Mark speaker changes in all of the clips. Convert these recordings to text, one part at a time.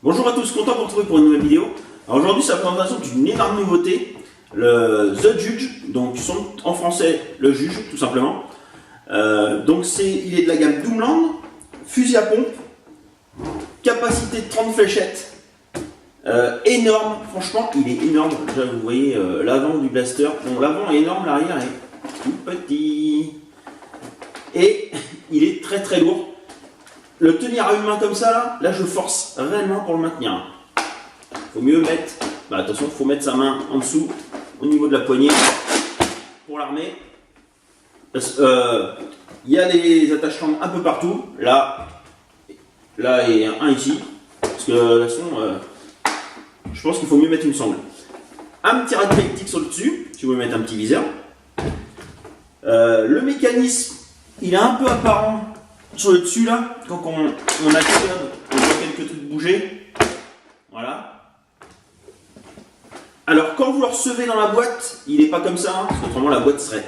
Speaker 1: Bonjour à tous, content de vous retrouver pour une nouvelle vidéo. Alors aujourd'hui c'est la présentation d'une énorme nouveauté, le The Judge, donc en français le juge tout simplement. Il est de la gamme Doomland, fusil à pompe, capacité de 30 fléchettes, énorme, franchement il est énorme. Déjà vous voyez l'avant du blaster, bon l'avant est énorme, l'arrière est tout petit. Et il est très très lourd. Le tenir à une main comme ça, là je force réellement pour le maintenir. Faut mieux mettre, attention, faut mettre sa main en dessous, au niveau de la poignée, pour l'armer. Il y a des attachements un peu partout, là et un ici, parce que de toute façon, je pense qu'il faut mieux mettre une sangle. Un petit rail électrique sur le dessus, si vous voulez mettre un petit viseur. Le mécanisme, il est un peu apparent sur le dessus là, quand on actionne, on voit quelques trucs bouger. Voilà. Alors quand vous le recevez dans la boîte, il n'est pas comme ça, parce qu'autrement la boîte serait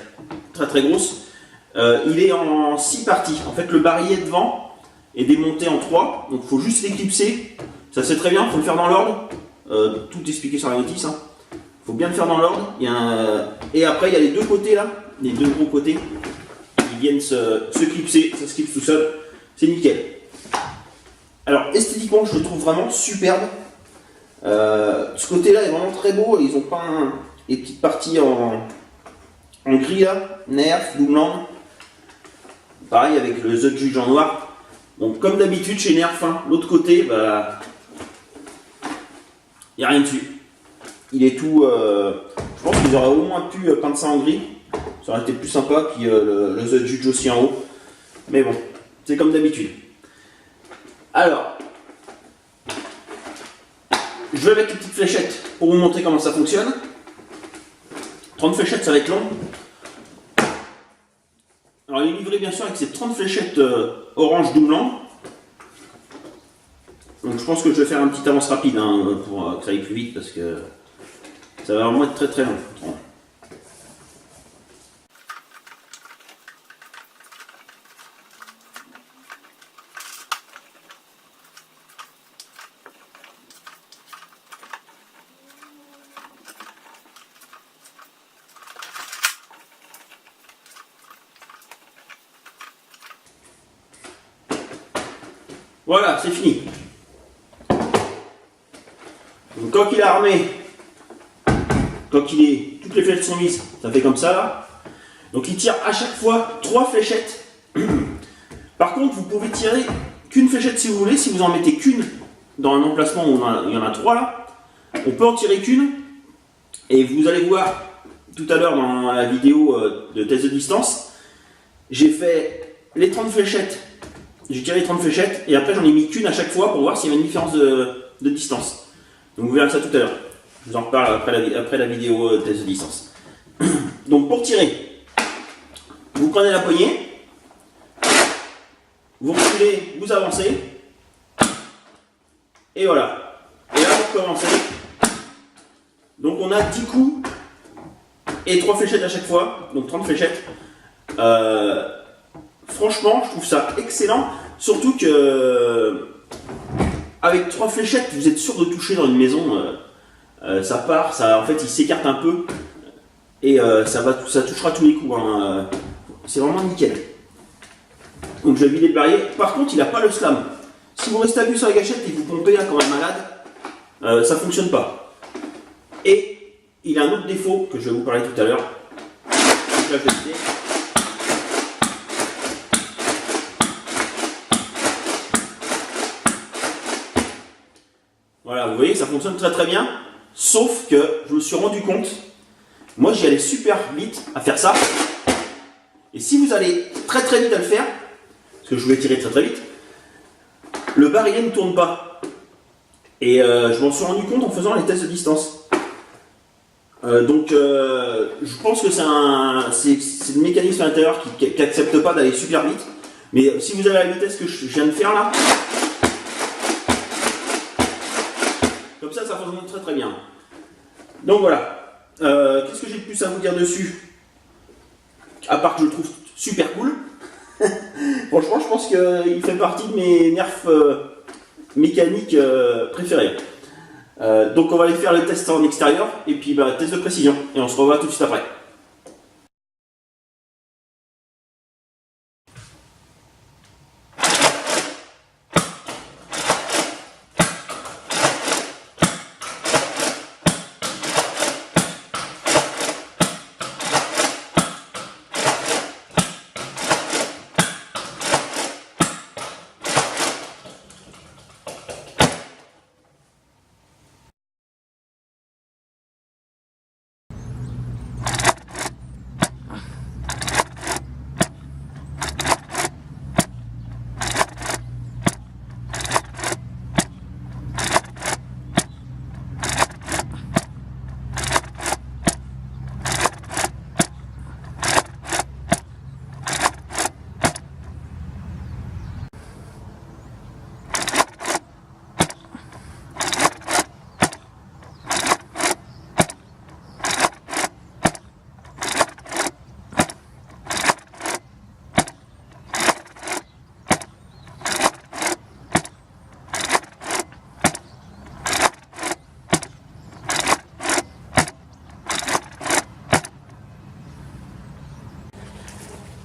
Speaker 1: très très grosse. Il est en 6 parties. En fait le barillet devant est démonté en 3, donc il faut juste l'éclipser. Ça c'est très bien, il faut le faire dans l'ordre. Tout expliqué sur la notice. Il faut bien le faire dans l'ordre. Et après il y a les deux côtés là, les deux gros côtés. Ils viennent se clipser, ça se clipse tout seul, c'est nickel. Alors esthétiquement je le trouve vraiment superbe. Ce côté là est vraiment très beau, ils ont peint les petites parties en gris là, Nerf, Doomland. Pareil avec le The Judge en noir. Donc comme d'habitude chez Nerf, l'autre côté, il n'y a rien dessus. Il est tout... je pense qu'ils auraient au moins pu peindre ça en gris. Ça aurait été plus sympa, puis le The Judge aussi en haut. Mais bon, c'est comme d'habitude. Alors, je vais mettre les petites fléchettes pour vous montrer comment ça fonctionne. 30 fléchettes, ça va être long. Alors, il est livré bien sûr avec ces 30 fléchettes orange Doomland. Donc, je pense que je vais faire un petit avance rapide pour que ça aille plus vite parce que ça va vraiment être très très long. Voilà, c'est fini. Donc quand il est armé, toutes les fléchettes sont mises, ça fait comme ça là. Donc il tire à chaque fois 3 fléchettes. Par contre, vous pouvez tirer qu'une fléchette si vous voulez, si vous en mettez qu'une dans un emplacement où il y en a 3 là. On peut en tirer qu'une. Et vous allez voir tout à l'heure dans la vidéo de test de distance, j'ai fait les 30 fléchettes. J'ai tiré 30 fléchettes et après j'en ai mis qu'une à chaque fois pour voir s'il y avait une différence de distance. Donc vous verrez ça tout à l'heure. Je vous en reparle après la vidéo test de distance. Donc pour tirer, vous prenez la poignée, vous reculez, vous avancez, et voilà. Et là vous recommencez. Donc on a 10 coups et 3 fléchettes à chaque fois, donc 30 fléchettes. Franchement, je trouve ça excellent, surtout que avec 3 fléchettes, vous êtes sûr de toucher dans une maison. Ça part, en fait, il s'écarte un peu et ça touchera tous les coups. C'est vraiment nickel. Donc je vais vider le barillet. Par contre, il n'a pas le slam. Si vous restez appuyé sur la gâchette et que vous pompez là comme un malade, ça ne fonctionne pas. Et il a un autre défaut que je vais vous parler tout à l'heure. Donc là, je vais vider. Voilà, vous voyez, ça fonctionne très très bien, sauf que je me suis rendu compte, moi j'y allais super vite à faire ça, et si vous allez très très vite à le faire, parce que je voulais tirer très très vite, le barillet ne tourne pas. Et je m'en suis rendu compte en faisant les tests de distance. Je pense que c'est le mécanisme à l'intérieur qui n'accepte pas d'aller super vite, mais si vous avez la vitesse que je viens de faire là, comme ça fonctionne très très bien. Donc voilà. Qu'est-ce que j'ai de plus à vous dire dessus? À part que je le trouve super cool. Franchement, je pense qu'il fait partie de mes nerfs mécanique préférée. Donc on va aller faire le test en extérieur et puis test de précision et on se revoit tout de suite après.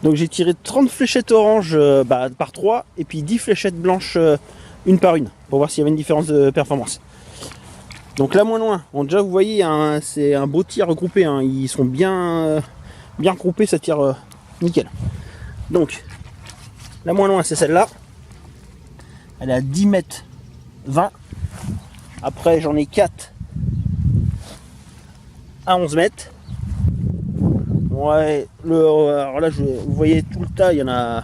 Speaker 1: Donc j'ai tiré 30 fléchettes oranges par 3 et puis 10 fléchettes blanches une par une pour voir s'il y avait une différence de performance. Donc là moins loin, bon, déjà vous voyez hein, c'est un beau tir regroupé, hein, ils sont bien regroupés, ça tire nickel. Donc la moins loin c'est celle-là, elle est à 10 mètres 20. Après j'en ai 4 à 11 mètres. Ouais, alors là, vous voyez tout le tas, il y en a.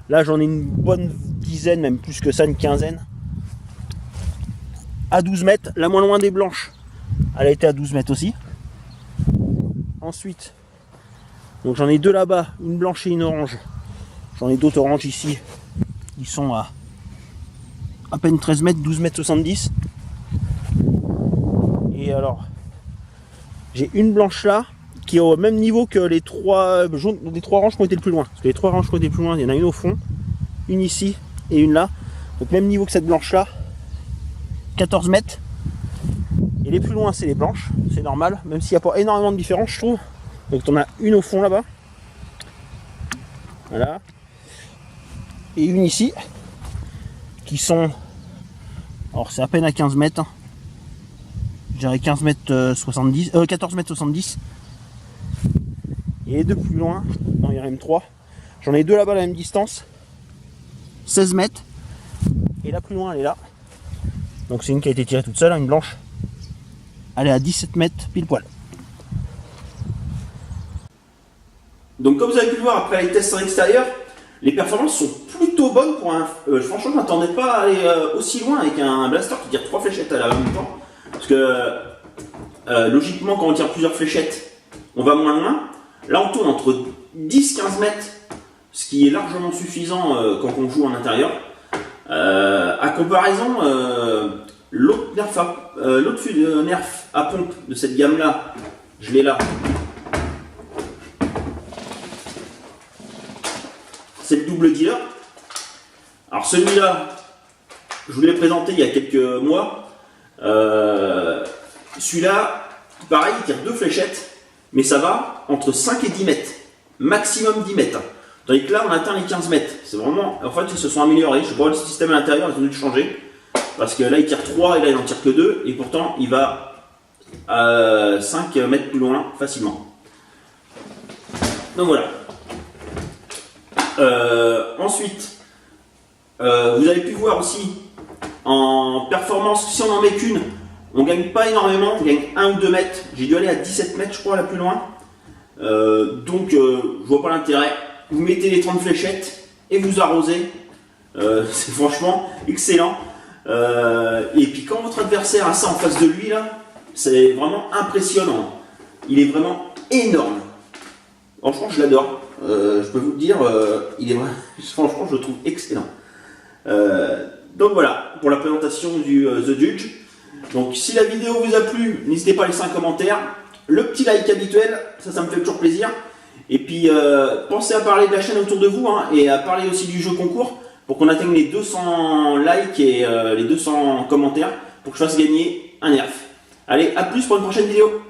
Speaker 1: Là, j'en ai une bonne dizaine, même plus que ça, une quinzaine. À 12 mètres, la moins loin des blanches, elle a été à 12 mètres aussi. Ensuite, donc j'en ai deux là-bas, une blanche et une orange. J'en ai d'autres oranges ici, ils sont à peine 13 mètres, 12 mètres 70. Et alors, j'ai une blanche là, qui est au même niveau que les trois jaunes, les trois oranges qui ont été le plus loin. Parce que les trois oranges qui ont été le plus loin, il y en a une au fond, une ici et une là. Donc même niveau que cette blanche là, 14 mètres. Et les plus loin c'est les blanches, c'est normal, même s'il n'y a pas énormément de différence je trouve. Donc on a une au fond là-bas. Voilà. Et une ici, qui sont... Alors c'est à peine à 15 mètres. Hein. Je dirais 15 mètres 70, 14 mètres 70. Et les deux plus loin, non il y en a même trois. J'en ai deux là-bas à la même distance, 16 mètres. Et la plus loin elle est là. Donc c'est une qui a été tirée toute seule, une blanche. Elle est à 17 mètres pile poil. Donc comme vous avez pu le voir après les tests en extérieur, les performances sont plutôt bonnes pour un... franchement je ne m'attendais pas à aller aussi loin avec un blaster qui tire 3 fléchettes à la même temps. Parce que logiquement quand on tire plusieurs fléchettes, on va moins loin. Là on tourne entre 10-15 mètres, ce qui est largement suffisant quand on joue en intérieur. À comparaison, l'autre nerf à pompe de cette gamme là, je l'ai là. C'est le double dealer. Alors celui-là, je vous l'ai présenté il y a quelques mois. Celui-là, pareil, il tire 2 fléchettes. Mais ça va entre 5 et 10 mètres, maximum 10 mètres. Tandis que là, on atteint les 15 mètres. C'est vraiment... En fait, ils se sont améliorés. Je sais pas, le système à l'intérieur, ils ont dû le changer. Parce que là, il tire 3 et là, il n'en tire que 2. Et pourtant, il va à 5 mètres plus loin, facilement. Donc voilà. Ensuite, vous avez pu voir aussi, en performance, si on n'en met qu'une, on gagne pas énormément, on gagne 1 ou 2 mètres. J'ai dû aller à 17 mètres, je crois, la plus loin. Donc, je vois pas l'intérêt. Vous mettez les 30 fléchettes et vous arrosez. C'est franchement excellent. Et puis, quand votre adversaire a ça en face de lui, là, c'est vraiment impressionnant. Il est vraiment énorme. Franchement, je l'adore. Je peux vous le dire, il est franchement, je le trouve excellent. Donc voilà, pour la présentation du The Judge. Donc si la vidéo vous a plu, n'hésitez pas à laisser un commentaire. Le petit like habituel, ça me fait toujours plaisir. Et puis pensez à parler de la chaîne autour de vous hein, et à parler aussi du jeu concours. pour qu'on atteigne les 200 likes et les 200 commentaires pour que je fasse gagner un nerf. Allez, à plus pour une prochaine vidéo.